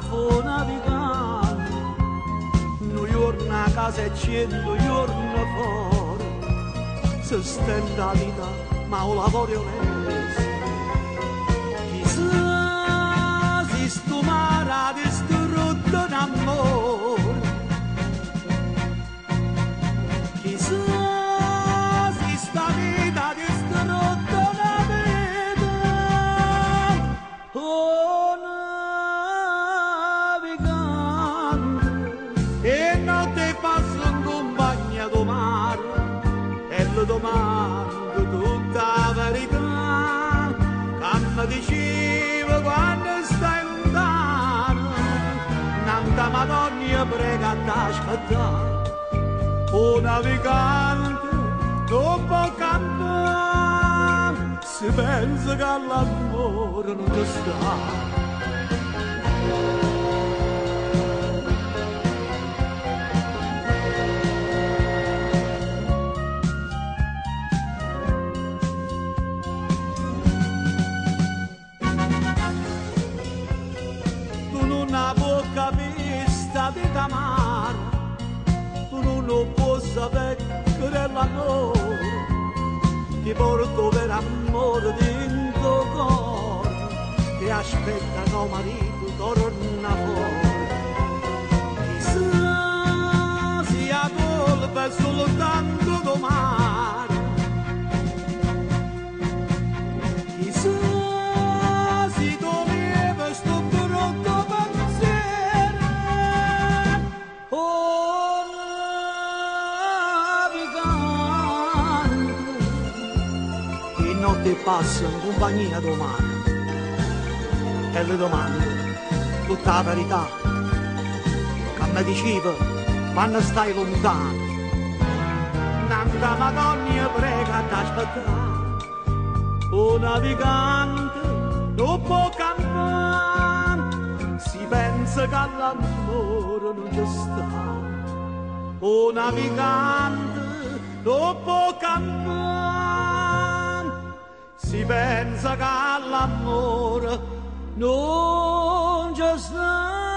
fu navigando, un giorno a casa e 100 giorni fuori, si stende la vita, ma un lavoro onesto. Chissà se sto mare distrutto d'amore, chissà se sta vita distrutta da vita. Oh, navigante, e notte passo in compagnia do mare, e le domando tutta la verità, che mi diceva quando stai lontano, nanta Madonna prega t'aspettare. O navigante, dopo campare, si pensa che l'amore non ci sta. Con una bocca vista di tamaro, tu non puoi sapere che è l'amore, ti porto per amore dentro cuore, ti aspetta che marito torna fuori. Chissà sia colpa soltanto domani, chissà si doveva sto brutto pensiero. Oh, navigante, che notte passa in compagnia do mare, e le domando tutta la verità, che mi diceva quando stai lontano, nanta Madonna prega t'aspettare. O navigante, dopo campare, si pensa che l'amore non ci sta. O navigante, dopo campare, si pensa che l'amore non ci sta.